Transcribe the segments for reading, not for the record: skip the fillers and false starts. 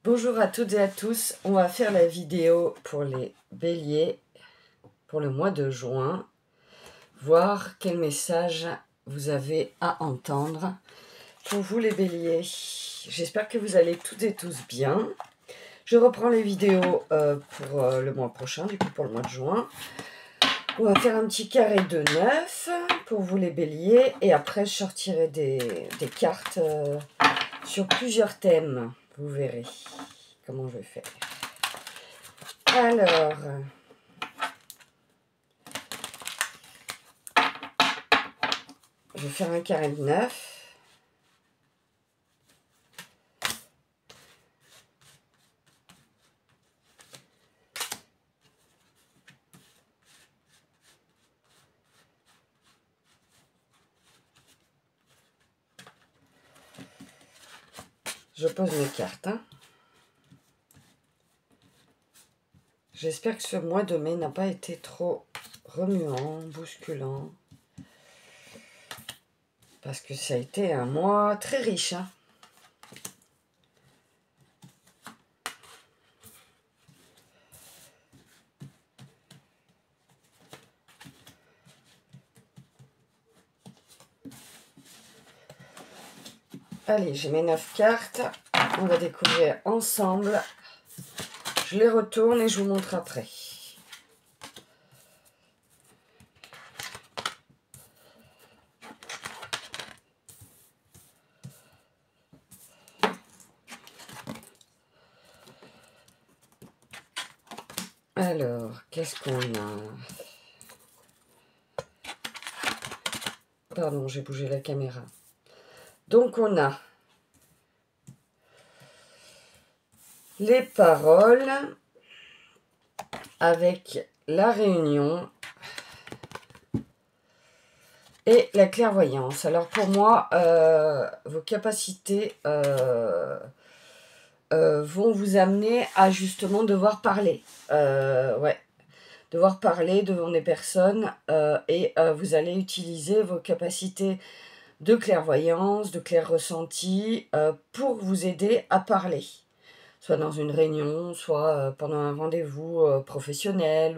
Bonjour à toutes et à tous, on va faire la vidéo pour les béliers pour le mois de juin, voir quel message vous avez à entendre. Pour vous les béliers, j'espère que vous allez toutes et tous bien. Je reprends les vidéos pour le mois prochain, du coup pour le mois de juin. On va faire un petit carré de 9 pour vous les béliers et après je sortirai des cartes sur plusieurs thèmes, vous verrez comment je vais faire. Alors, je vais faire un carré de 9. Je pose mes cartes. J'espère que ce mois de mai n'a pas été trop remuant, bousculant. Parce que ça a été un mois très riche. Allez, j'ai mes 9 cartes. On va découvrir ensemble. Je les retourne et je vous montre après. Alors, qu'est-ce qu'on a? Pardon, j'ai bougé la caméra. Donc, on a les paroles avec la réunion et la clairvoyance. Alors, pour moi, vos capacités vont vous amener à justement devoir parler. Devoir parler devant des personnes et vous allez utiliser vos capacités de clairvoyance, de clair ressenti pour vous aider à parler. Soit dans une réunion, soit pendant un rendez-vous professionnel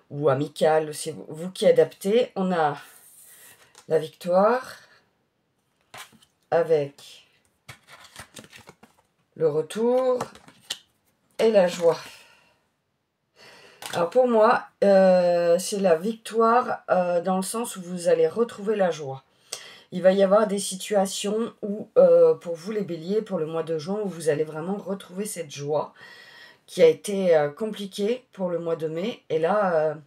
ou amical. C'est vous qui adaptez. On a la victoire avec le retour et la joie. Alors pour moi, c'est la victoire dans le sens où vous allez retrouver la joie. Il va y avoir des situations où, pour vous les béliers, pour le mois de juin, où vous allez vraiment retrouver cette joie qui a été compliquée pour le mois de mai. Et là,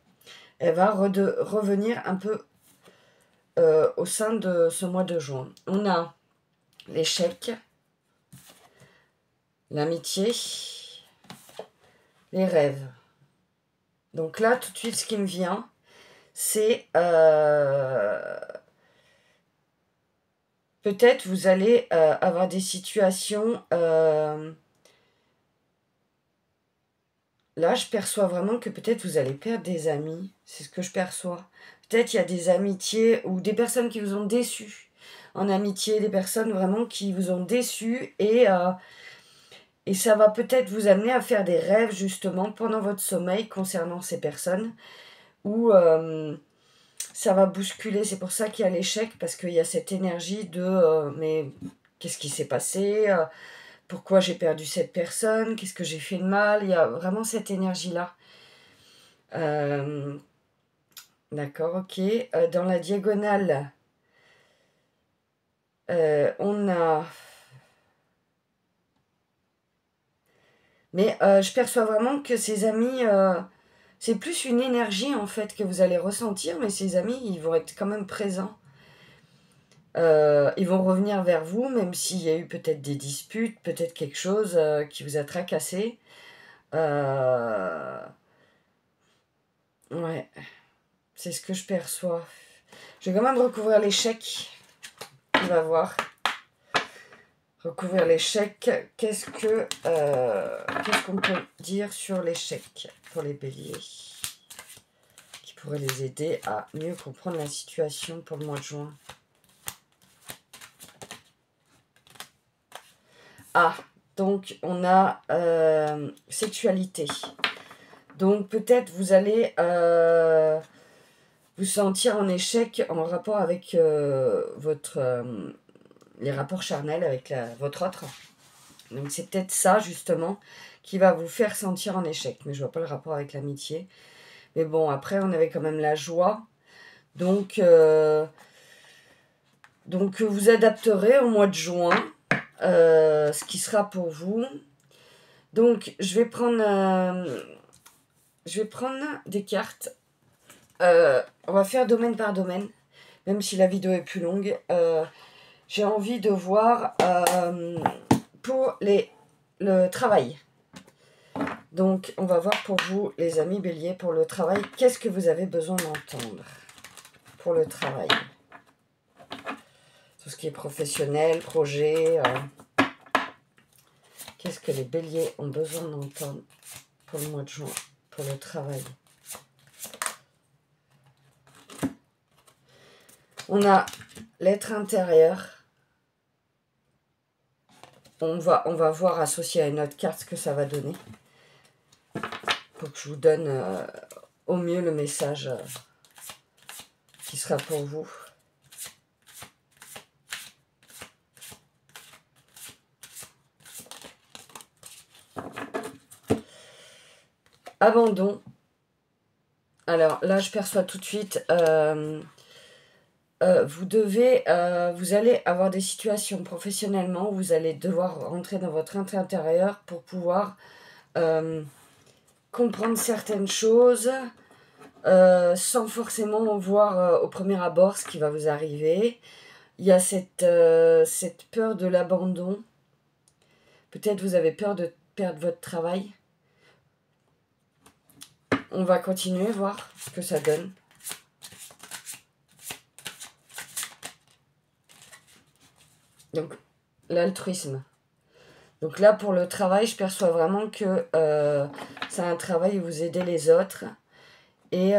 elle va revenir un peu au sein de ce mois de juin. On a l'échec, l'amitié, les rêves. Donc là, tout de suite, ce qui me vient, c'est peut-être vous allez avoir des situations... là, je perçois vraiment que peut-être vous allez perdre des amis. C'est ce que je perçois. Peut-être il y a des amitiés ou des personnes qui vous ont déçus en amitié, des personnes vraiment qui vous ont déçus et ça va peut-être vous amener à faire des rêves justement pendant votre sommeil concernant ces personnes où ça va bousculer. C'est pour ça qu'il y a l'échec parce qu'il y a cette énergie de mais qu'est-ce qui s'est passé pourquoi j'ai perdu cette personne? Qu'est-ce que j'ai fait de mal? Il y a vraiment cette énergie-là. D'accord, ok. Dans la diagonale, on a... Mais je perçois vraiment que ces amis... c'est plus une énergie, en fait, que vous allez ressentir, mais ces amis, ils vont être quand même présents. Ils vont revenir vers vous, même s'il y a eu peut-être des disputes, peut-être quelque chose qui vous a tracassé. Ouais, c'est ce que je perçois. Je vais quand même recouvrir l'échec. On va voir. Recouvrir l'échec. Qu'est-ce qu'on peut dire sur l'échec pour les béliers qui pourrait les aider à mieux comprendre la situation pour le mois de juin? Ah, Donc, on a sexualité. Donc, peut-être vous allez vous sentir en échec en rapport avec les rapports charnels avec votre autre. Donc, c'est peut-être ça, justement, qui va vous faire sentir en échec. Mais je vois pas le rapport avec l'amitié. Mais bon, après, on avait quand même la joie. Donc vous adapterez au mois de juin ce qui sera pour vous. Donc, je vais prendre des cartes. On va faire domaine par domaine, même si la vidéo est plus longue. J'ai envie de voir pour le travail. Donc, on va voir pour vous, les amis béliers, pour le travail. Qu'est-ce que vous avez besoin d'entendre pour le travail? Tout ce qui est professionnel, projet. Qu'est-ce que les béliers ont besoin d'entendre pour le mois de juin, pour le travail? On a l'être intérieur. On va voir associé à une autre carte ce que ça va donner. Pour que je vous donne au mieux le message qui sera pour vous. Abandon. Alors là, je perçois tout de suite, vous allez avoir des situations professionnellement où vous allez devoir rentrer dans votre être intérieur pour pouvoir comprendre certaines choses sans forcément voir au premier abord ce qui va vous arriver. Il y a cette peur de l'abandon. Peut-être vous avez peur de perdre votre travail. On va continuer, voir ce que ça donne. Donc, l'altruisme. Donc là, pour le travail, je perçois vraiment que c'est un travail où vous aidez les autres. Et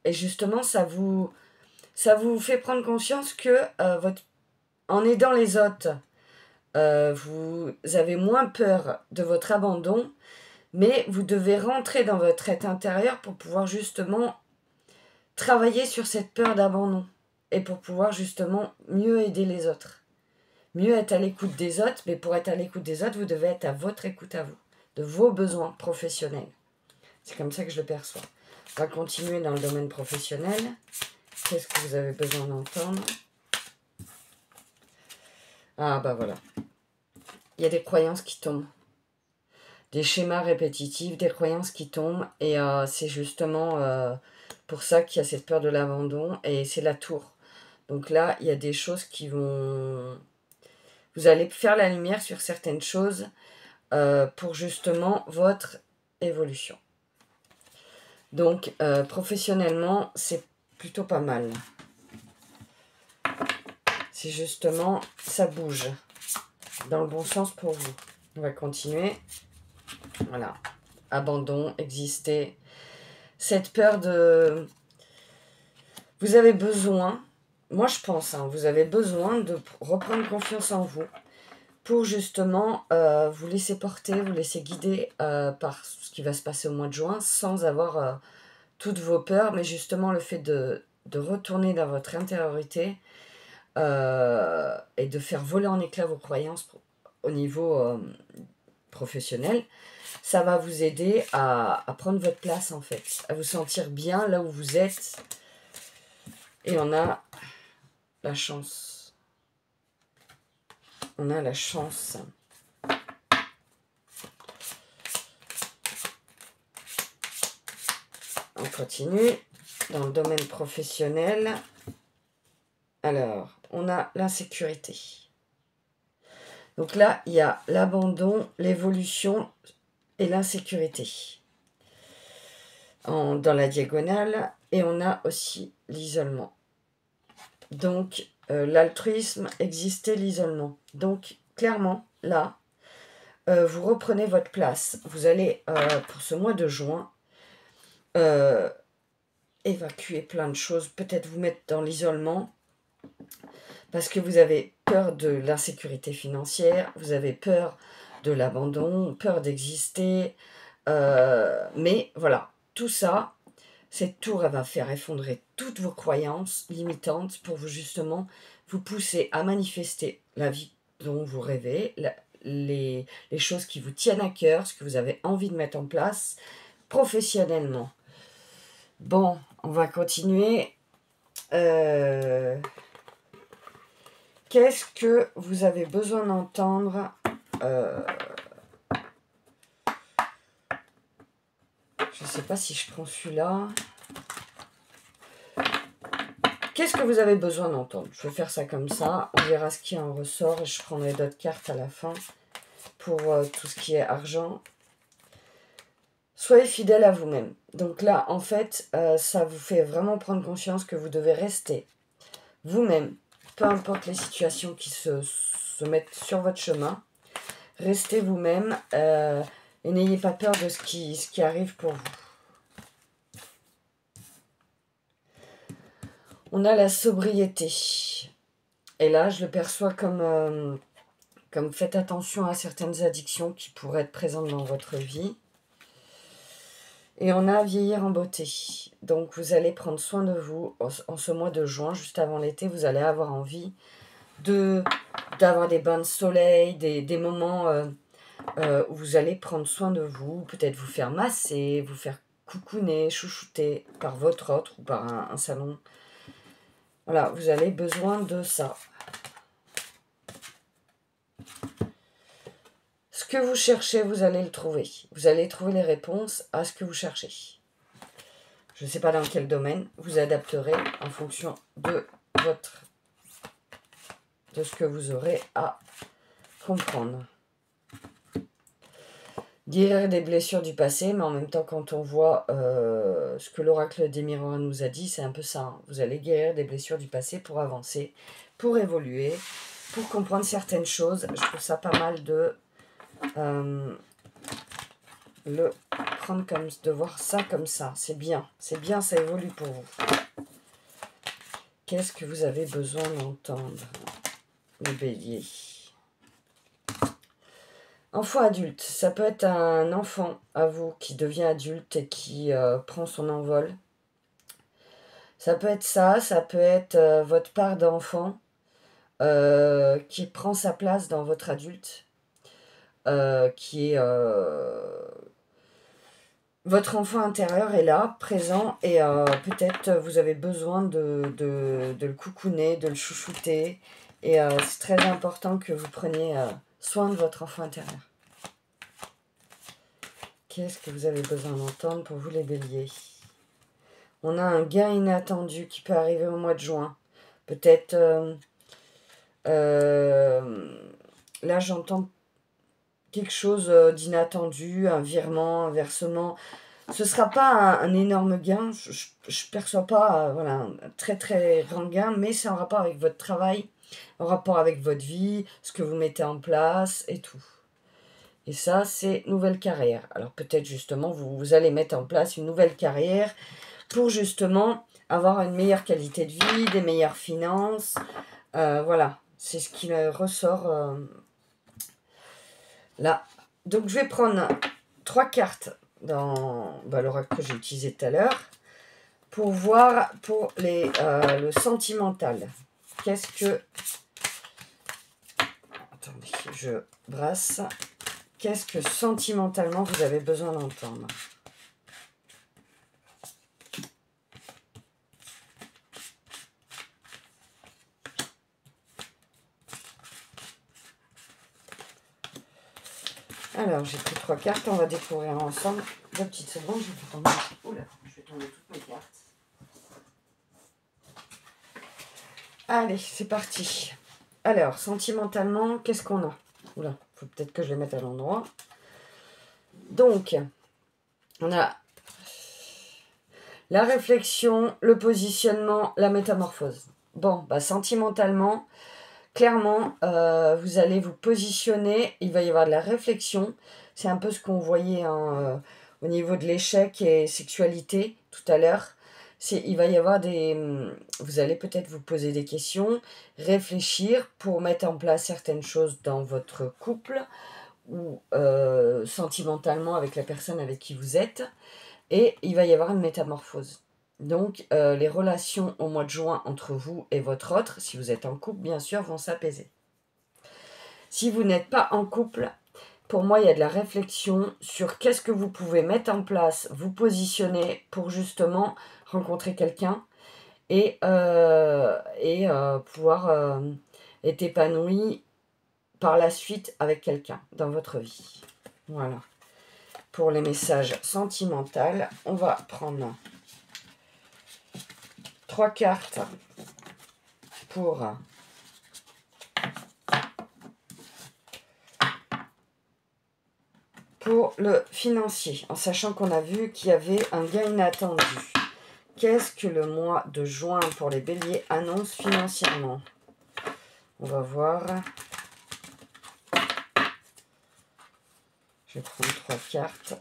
justement, ça vous fait prendre conscience que en aidant les autres, vous avez moins peur de votre abandon, mais vous devez rentrer dans votre être intérieur pour pouvoir justement travailler sur cette peur d'abandon et pour pouvoir justement mieux aider les autres. Mieux être à l'écoute des autres, mais pour être à l'écoute des autres, vous devez être à votre écoute à vous, de vos besoins professionnels. C'est comme ça que je le perçois. On va continuer dans le domaine professionnel. Qu'est-ce que vous avez besoin d'entendre? Ah bah voilà. Il y a des croyances qui tombent. Des schémas répétitifs, des croyances qui tombent. Et c'est justement pour ça qu'il y a cette peur de l'abandon. Et c'est la tour. Donc là, il y a des choses qui vont... Vous allez faire la lumière sur certaines choses pour justement votre évolution. Donc, professionnellement, c'est plutôt pas mal. C'est justement, ça bouge dans le bon sens pour vous. On va continuer. Voilà. Abandon, exister. Cette peur de... Vous avez besoin, moi je pense, vous avez besoin de reprendre confiance en vous pour justement vous laisser porter, vous laisser guider par ce qui va se passer au mois de juin sans avoir toutes vos peurs, mais justement le fait de retourner dans votre intériorité et de faire voler en éclats vos croyances au niveau professionnel, ça va vous aider à prendre votre place en fait, à vous sentir bien là où vous êtes. Et on a la chance. On a la chance. On continue dans le domaine professionnel. Alors, on a l'insécurité. Donc là, il y a l'abandon, l'évolution et l'insécurité dans la diagonale. Et on a aussi l'isolement. Donc, l'altruisme, exister, l'isolement. Donc, clairement, là, vous reprenez votre place. Vous allez, pour ce mois de juin, évacuer plein de choses. Peut-être vous mettre dans l'isolement. Parce que vous avez peur de l'insécurité financière, vous avez peur de l'abandon, peur d'exister. Mais voilà, tout ça, cette tour, elle va faire effondrer toutes vos croyances limitantes pour vous justement vous pousser à manifester la vie dont vous rêvez, les choses qui vous tiennent à cœur, ce que vous avez envie de mettre en place professionnellement. Bon, on va continuer. Qu'est-ce que vous avez besoin d'entendre je ne sais pas si je prends celui-là. Qu'est-ce que vous avez besoin d'entendre? Je vais faire ça comme ça. On verra ce qui en ressort et je prendrai d'autres cartes à la fin pour tout ce qui est argent. Soyez fidèle à vous-même. Donc là, en fait, ça vous fait vraiment prendre conscience que vous devez rester vous-même, peu importe les situations qui se mettent sur votre chemin. Restez vous-même et n'ayez pas peur de ce qui arrive pour vous. On a la sobriété. Et là, je le perçois comme faites attention à certaines addictions qui pourraient être présentes dans votre vie. Et on a vieillir en beauté. Donc, vous allez prendre soin de vous en ce mois de juin, juste avant l'été. Vous allez avoir envie d'avoir des bains de soleil, des moments où vous allez prendre soin de vous, peut-être vous faire masser, vous faire coucouner, chouchouter par votre autre ou par un salon. Voilà, vous avez besoin de ça. Ce que vous cherchez, vous allez le trouver. Vous allez trouver les réponses à ce que vous cherchez. Je ne sais pas dans quel domaine, vous adapterez en fonction de ce que vous aurez à comprendre. Guérir des blessures du passé, mais en même temps, quand on voit ce que l'oracle des miroirs nous a dit, c'est un peu ça. Hein. Vous allez guérir des blessures du passé pour avancer, pour évoluer, pour comprendre certaines choses. Je trouve ça pas mal de le prendre comme, de voir ça comme ça. C'est bien, ça évolue pour vous. Qu'est-ce que vous avez besoin d'entendre, les béliers? Enfant adulte, ça peut être un enfant à vous qui devient adulte et qui prend son envol. Ça peut être ça peut être votre part d'enfant qui prend sa place dans votre adulte, qui est... votre enfant intérieur est là, présent, et peut-être vous avez besoin de le coucouner, de le chouchouter, et c'est très important que vous preniez soin de votre enfant intérieur. Qu'est-ce que vous avez besoin d'entendre pour vous les béliers? On a un gain inattendu qui peut arriver au mois de juin. Peut-être, là j'entends quelque chose d'inattendu, un virement, un versement. Ce ne sera pas un énorme gain, je ne perçois pas voilà, un très très grand gain, mais c'est en rapport avec votre travail, en rapport avec votre vie, ce que vous mettez en place et tout. Et ça, c'est nouvelle carrière. Alors peut-être justement, vous allez mettre en place une nouvelle carrière pour justement avoir une meilleure qualité de vie, des meilleures finances. Voilà, c'est ce qui ressort là. Donc je vais prendre 3 cartes dans l'oracle que j'ai utilisé tout à l'heure pour voir pour le sentimental. Qu'est-ce que... Attendez, je brasse. Qu'est-ce que sentimentalement vous avez besoin d'entendre? Alors, j'ai pris 3 cartes, on va découvrir ensemble. 2 petites secondes, je vais tomber. Oula, je vais tomber toutes mes cartes. Allez, c'est parti. Alors, sentimentalement, qu'est-ce qu'on a? Oula, faut peut-être que je les mette à l'endroit. Donc, on a la réflexion, le positionnement, la métamorphose. Bon, sentimentalement, clairement, vous allez vous positionner, il va y avoir de la réflexion. C'est un peu ce qu'on voyait au niveau de l'échec et sexualité tout à l'heure. il va y avoir vous allez peut-être vous poser des questions, réfléchir pour mettre en place certaines choses dans votre couple ou sentimentalement avec la personne avec qui vous êtes. Et il va y avoir une métamorphose. Donc, les relations au mois de juin entre vous et votre autre, si vous êtes en couple, bien sûr, vont s'apaiser. Si vous n'êtes pas en couple, pour moi, il y a de la réflexion sur qu'est-ce que vous pouvez mettre en place, vous positionner pour justement rencontrer quelqu'un et pouvoir être épanoui par la suite avec quelqu'un dans votre vie. Voilà. Pour les messages sentimentaux, on va prendre 3 cartes pour le financier, en sachant qu'on a vu qu'il y avait un gain inattendu. Qu'est-ce que le mois de juin pour les béliers annonce financièrement? On va voir. Je vais prendre 3 cartes.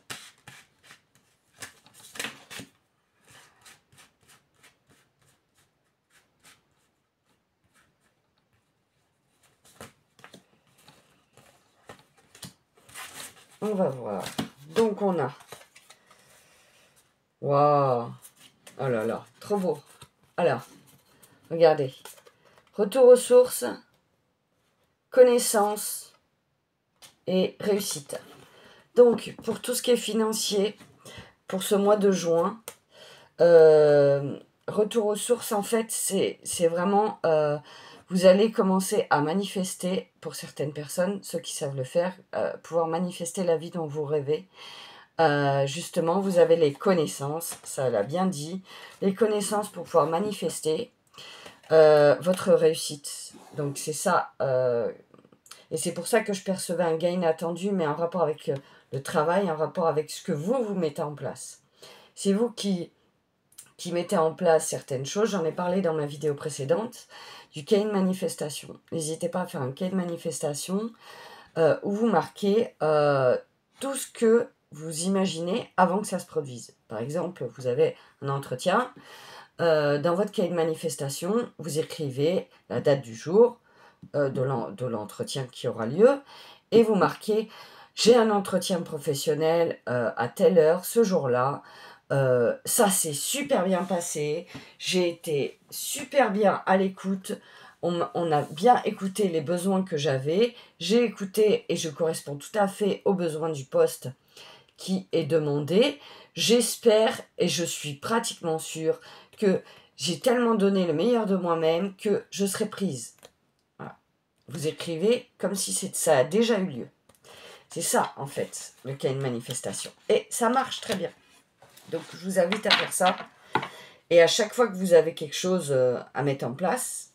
On va voir. Donc on a... Waouh! Oh là là, trop beau. Alors, regardez. Retour aux sources, connaissance et réussite. Donc, pour tout ce qui est financier, pour ce mois de juin, retour aux sources, en fait, c'est vraiment... vous allez commencer à manifester, pour certaines personnes, ceux qui savent le faire, pouvoir manifester la vie dont vous rêvez. Justement, vous avez les connaissances, ça l'a bien dit, les connaissances pour pouvoir manifester votre réussite. Donc c'est ça, et c'est pour ça que je percevais un gain inattendu, mais en rapport avec le travail, en rapport avec ce que vous mettez en place. C'est vous qui mettez en place certaines choses, j'en ai parlé dans ma vidéo précédente, du cahier de manifestation. N'hésitez pas à faire un cahier de manifestation où vous marquez tout ce que vous imaginez avant que ça se produise. Par exemple, vous avez un entretien. Dans votre cahier de manifestation, vous écrivez la date du jour de l'entretien qui aura lieu et vous marquez « J'ai un entretien professionnel à telle heure, ce jour-là. Ça s'est super bien passé. J'ai été super bien à l'écoute. On a bien écouté les besoins que j'avais. J'ai écouté et je corresponds tout à fait aux besoins du poste qui est demandé. J'espère et je suis pratiquement sûre que j'ai tellement donné le meilleur de moi-même que je serai prise. » Voilà. Vous écrivez comme si ça a déjà eu lieu. C'est ça, en fait, le cas de manifestation. Et ça marche très bien. Donc, je vous invite à faire ça. Et à chaque fois que vous avez quelque chose à mettre en place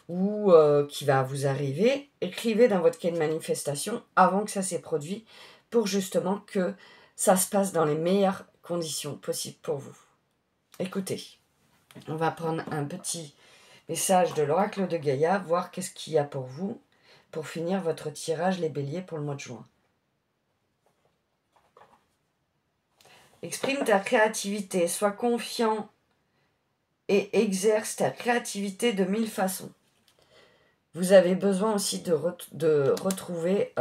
ou qui va vous arriver, écrivez dans votre cahier de manifestation avant que ça s'est produit pour justement que ça se passe dans les meilleures conditions possibles pour vous. Écoutez, on va prendre un petit message de l'oracle de Gaïa, voir qu'est-ce qu'il y a pour vous pour finir votre tirage les béliers pour le mois de juin. Exprime ta créativité, sois confiant et exerce ta créativité de 1000 façons. Vous avez besoin aussi de retrouver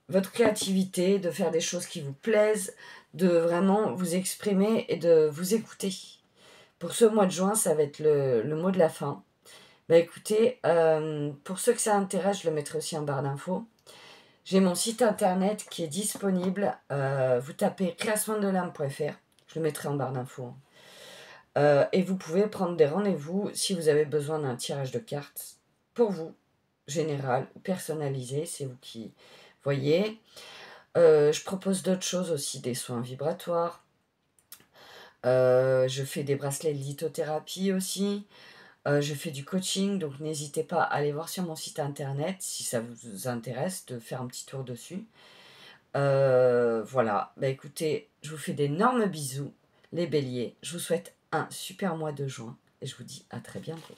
votre créativité, de faire des choses qui vous plaisent, de vraiment vous exprimer et de vous écouter. Pour ce mois de juin, ça va être le mot de la fin. Bah écoutez, pour ceux que ça intéresse, je le mettrai aussi en barre d'infos. J'ai mon site internet qui est disponible. Vous tapez clairesoindelame.fr. Je le mettrai en barre d'infos. Et vous pouvez prendre des rendez-vous si vous avez besoin d'un tirage de cartes pour vous, général, personnalisé. C'est vous qui voyez. Je propose d'autres choses aussi, des soins vibratoires. Je fais des bracelets de lithothérapie aussi. Je fais du coaching, donc n'hésitez pas à aller voir sur mon site internet si ça vous intéresse, de faire un petit tour dessus. Voilà, bah écoutez, je vous fais d'énormes bisous, les béliers. Je vous souhaite un super mois de juin et je vous dis à très bientôt.